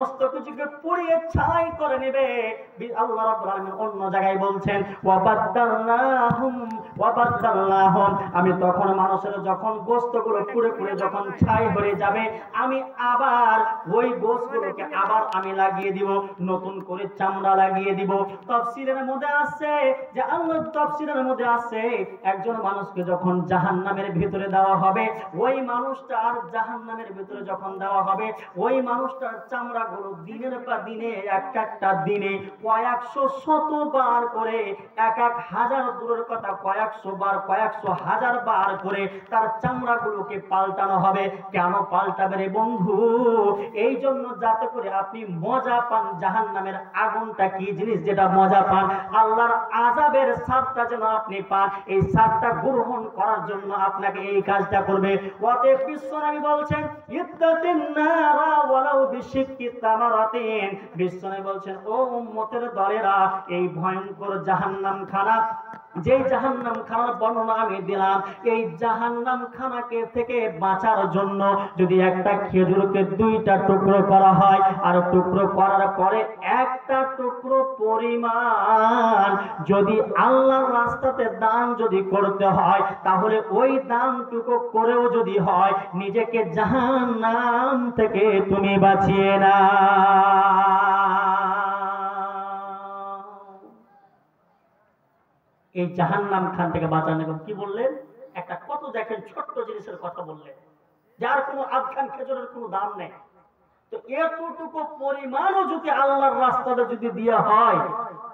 সমস্ত কিছুকে পুড়িয়ে ছাই করে নেবে। আল্লাহ রাব্বুল আলামিন অন্য জায়গায় বলছেন ওয়াবাদদালনাহুম, আমি তখন মানুষের যখন গোশতগুলো পুড়ে পুড়ে যখন ছাই হয়ে যাবে, আমি আবার ওই গোশতগুলোকে আবার আমি লাগিয়ে দিব, নতুন করে চামড়া লাগিয়ে দিব। তাফসীরের মধ্যে আছে যে আল্লাহ তাফসীরের মধ্যে আছে একজন মানুষকে যখন জাহান্নামের ভিতরে দেওয়া হবে, ওই মানুষটা আর জাহান্নামের ভিতরে যখন দেওয়া হবে, ওই মানুষটার চামড়া গুলো দিনের পর দিনে একটা দিনে কয়েকশো শতবার করে, এক এক হাজার দূরের কথা কয়েকশো বার কয়েকশো হাজার বার করে তার চামড়াগুলোকে পাল্টানো হবে। কেন পাল্টাবে রে বন্ধু? এই জন্য যাতে করে আপনি মজা পান। জাহান্নামের আগুনটা কি জিনিস যেটা মজা পান, আল্লাহর আযাবের স্বাদটা যেন আপনি পান, এই স্বাদটা গ্রহণ করার জন্য আপনাকে এই কাজটা করবে। অতএব বিশ্বনবী বলছেন ইত্তাকিন নারা ওয়ালাউ বিশিক্কি তামারাতিন। বিশ্বনবী বলছেন ও উম্মতের দলেরা, এই ভয়ঙ্কর জাহান্নাম খানা, যে জাহান্নাম খানার বর্ণনা আমি দিলাম, এই জাহান্নাম খানাকে থেকে বাঁচার জন্য যদি একটা খেজুরকে দুইটা টুকরো করা হয়, আর টুকরো করার পরে একটা টুকরো পরিমাণ যদি আল্লাহর রাস্তাতে দান যদি করতে হয়, তাহলে ওই দানটুকু করেও যদি হয়, নিজেকে জাহান্নাম থেকে তুমি বাঁচিয়ে না। এই জাহান্নাম খান থেকে বাঁচানো কি বললেন? একটা কত দেখেন ছোট্ট জিনিসের কথা বললেন, যার কোনো আধখান খেজুরের কোনো দাম নেই। তো এতটুকু পরিমাণও যদি আল্লাহর রাস্তাতে যদি দেওয়া হয়,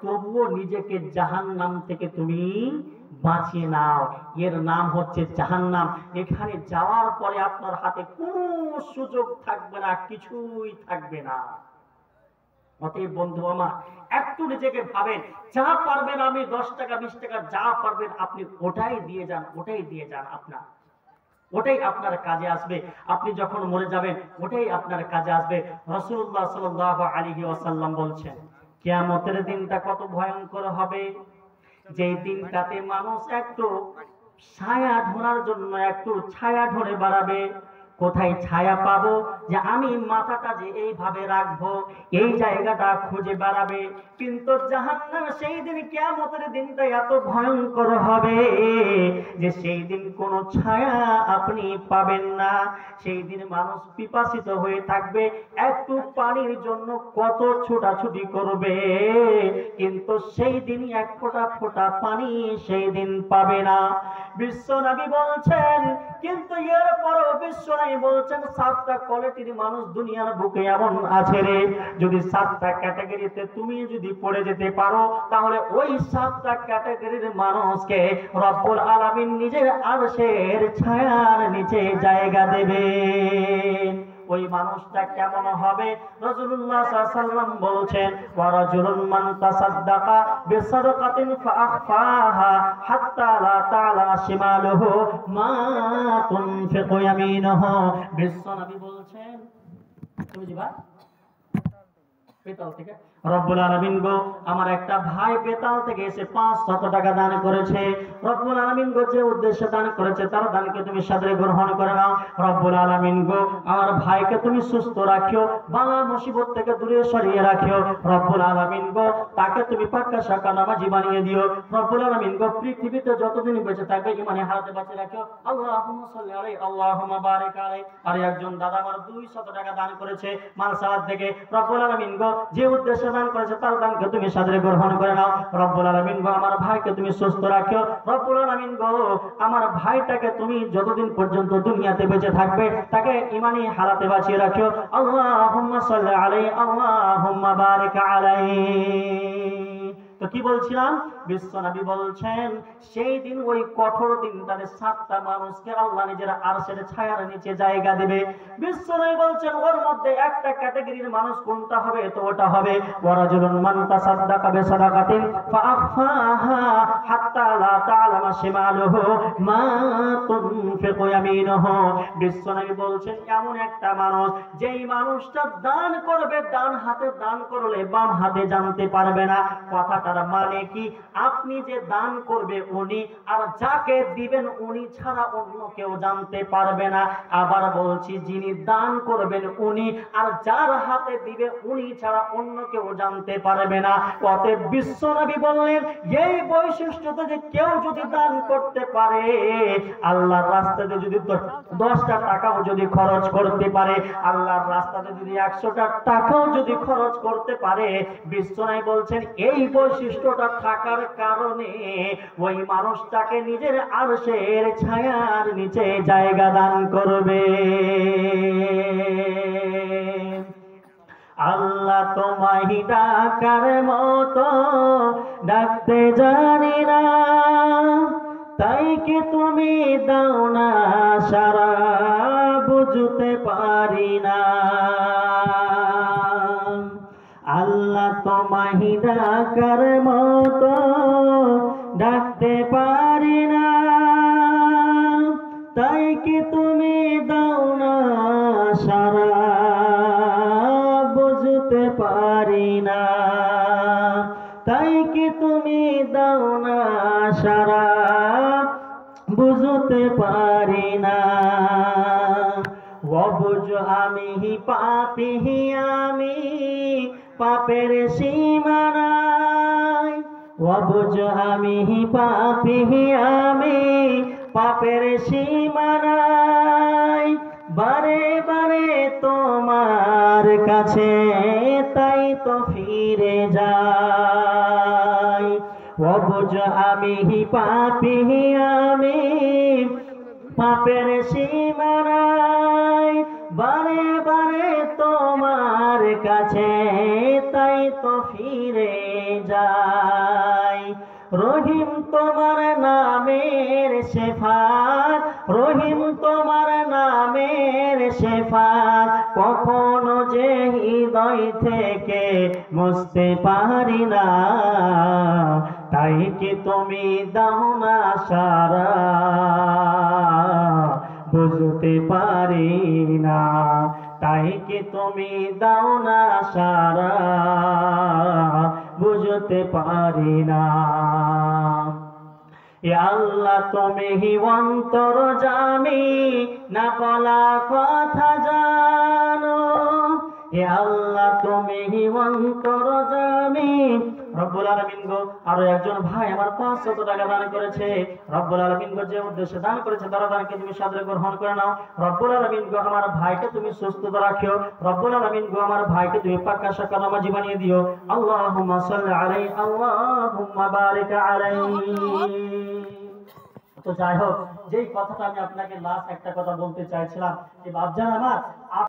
তবুও নিজেকে জাহান্নাম থেকে তুমি বাঁচিয়ে নাও। এর নাম হচ্ছে জাহান্নাম। এখানে যাওয়ার পরে আপনার হাতে কোনো সুযোগ থাকবে না, কিছুই থাকবে না। অতএব বন্ধু আমার, একটু নিজেকে ভাবেন, যা পারবেন আমি 10 টাকা 20 টাকা যা পারবেন আপনি ওটাই দিয়ে যান, ওটাই দিয়ে যান। ওটাই আপনার কাজে আসবে। আপনি যখন মরে যাবেন ওটাই আপনার কাজে আসবে। রাসূলুল্লাহ সাল্লাল্লাহু আলাইহি ওয়াসাল্লাম বলছেন কিয়ামতের দিনটা কত ভয়ঙ্কর হবে, যেই দিনটাতে মানুষ একটু ছায়া ধরার জন্য একটু ছায়া ধরে বেড়াবে। কোথায় ছায়া পাবো, যে আমি মাথাটা যে এইভাবে রাখবো, এই জায়গাটা খুঁজে বেড়াবে। কিন্তু জাহান্নাম সেই দিন, কিয়ামতের দিনটা এত ভয়ঙ্কর হবে যে সেই দিন কোনো ছায়া আপনি পাবেন না। সেই দিন মানুষ পিপাসিত হয়ে থাকবে, একটু পানির জন্য কত ছোটাছুটি করবে, কিন্তু সেই দিন এক ফোঁটা ফোঁটা পানি সেই দিন পাবে না। বিশ্বনবী বলছেন, কিন্তু এরপরও বিশ্বনবী বলছেন 7টা কোয়ালিটির মানুষ দুনিয়ার বুকে এমন আছে রে, যদি 7টা ক্যাটাগরিতে তুমি যদি পড়ে যেতে পারো, তাহলে ওই 7টা ক্যাটাগরির মানুষকে রব্বুল আলামিন নিজের আরশের ছায়ার নিচে জায়গা দেবেন। ওই মানুষটা কেমন হবে? রাসূলুল্লাহ সাল্লাল্লাহু আলাইহি ওয়াসাল্লাম বলছেন ওয়া রাজুলুন মান তাসাদদাকা বিসাদকাতিন ফাআখফাহা হাত্তা লা তা'লামা শিমালুহু মা তুনফিকু ইয়ামিনুহু। বিশ্বনবী বলছেন, তুমি দিবা বেতাল থেকে, রব্বুল আলামিন গো, আমার একটা ভাই বেতাল থেকে এসে 500 টাকা দান করেছে। রব্বুল আলামিন গো, যে উদ্দেশ্যে দান করেছে তার দানকে তুমি সাদরে গ্রহণ করে নাও। রব্বুল আলামিন গো, আমার ভাইকে তুমি সুস্থ রাখিও, বালা মুসিবত থেকে দূরে সরিয়ে রাখিও। রব্বুল আলামিন গো, তাকে তুমি পাক্কা শাকা নামাজি বানিয়ে দিও। রব্বুল আলামিন গো, পৃথিবীতে যতদিন বেঁচে থাকবে ইমানে হারাতে বাঁচিয়ে রাখিও। আল্লাহুম্মা সাল্লি আলাইহি আল্লাহুম্মা বারিক আলাইহি। আর একজন দাদা আমার 200 টাকা দান করেছে মালসাওয়াত থেকে। রব্বুল আলামিন গো, যে উদ্দেশ্যে দান করেছে তার দানকে তুমি সাদরে গ্রহণ করে নাও। রব্বুল আলামিন গো, আমার ভাইকে তুমি সুস্থ রাখিও। রব্বুল আলামিন গো, আমার ভাইটাকে তুমি যতদিন পর্যন্ত দুনিয়াতে বেঁচে থাকবে তাকে ঈমানি হালাতে বাঁচিয়ে রাখিও। আল্লাহুম্মা সাল্লি আলাইহি আল্লাহুম্মা বারিক আলাইহি। তো কি বলছিলাম? বিশ্বনবী বলছেন সেই দিন, ওই কঠোর দিনটাতে 7টা মানুষকে আল্লাহ নিজের আরশের ছায়ার নিচে জায়গা দেবে। বিশ্বনবী বলছেন ওর মধ্যে একটা ক্যাটাগরির মানুষ কোনটা হবে? তো ওটা হবে ওয়ারাজুলুন মান তাসাদদাকা বিসাদাকাতিন ফাআখফাহা হাত্তা লা তা'লামা শিমালুহু মা তুনফিকু ইয়ামিনুহু। বিশ্বনবী বলছেন এমন একটা মানুষ, যেই মানুষটা দান করবে, ডান হাতে দান করলে বাম হাতে জানতে পারবে না। কথাটার মানে কি? আপনি যে দান করবে উনি, আর যাকে দিবেন উনি ছাড়া অন্য কেউ জানতে পারবে না। আবার বলছি, যিনি দান করবেন উনি, আর যার হাতে দিবে উনি ছাড়া অন্য কেউ জানতে পারবে না। অতএব বিশ্বনবী বললেন, এই বৈশিষ্ট্যতে যে কেউ যদি দান করতে পারে, আল্লাহর রাস্তাতে যদি 10টা টাকাও যদি খরচ করতে পারে, আল্লাহর রাস্তাতে যদি 100টা টাকাও যদি খরচ করতে পারে, বিশ্বনবী বলছেন এই বৈশিষ্ট্যটা থাকার কারণে ওই মানুষটাকে নিজের আরশের ছায়ার নিচে জায়গা দান করবে। আল্লাহ তোমায় ডাকার মতো ডাকতে জানি না, তাই কি তুমি দাও না সারা, বুঝতে পারি না। আল্লাহ তোমায় ডাকার মতো ডাকতে পারি না, তাই কি তুমি দাও না সারা, বুঝতে পারি না। তাই কি তুমি দাও না সারা, বুঝতে পারি না। অবুঝ আমি পাপী, আমি পাপের সীমানায়। অবুঝ আমি পাপী, আমি পাপের সীমানায়। বারে বারে তোমার কাছে তাই তো ফিরে যাই। অবুঝ আমি পাপী, আমি পাপের সীমানায়। বারে বারে তোমার কাছে তাই তো ফিরে যাই। রহিম তোমার নামের শেফাত, রহিম তোমার নামের শেফাত, কখনো যে হৃদয় থেকে মুছতে পারি না। তাই কি তুমি দাও না সারা, বুঝতে পারি না। তাই কি তুমি দাও না সারা, বুঝতে পারি না। আল্লাহ তুমি অন্তর্যামী, না বলা কথা জানো। আল্লাহ তুমি অন্তর্যামী। রব্বুল আলামিন গো, আরো একজন ভাই আমার 500 টাকা দান করেছে। রব্বুল আলামিন গো, যে উদ্দেশ্যে দান করেছে তারা দানকে তুমি সাদরে গ্রহণ করে নাও। রব্বুল আলামিন গো, আমার ভাইকে তুমি সুস্থতা রাখিও। রব্বুল আলামিন গো, আমার ভাইকে তুমি পাক্কা শাকা নামাজি বানিয়ে দিও। আল্লাহুম্মা সাল্লি আলাইহি, আল্লাহুম্মা বারিক আলাইহি। তো যাই হোক, যেই কথাটা আমি আপনাকে লাস্ট একটা কথা বলতে চাইছিলাম যে বাপজান আমার,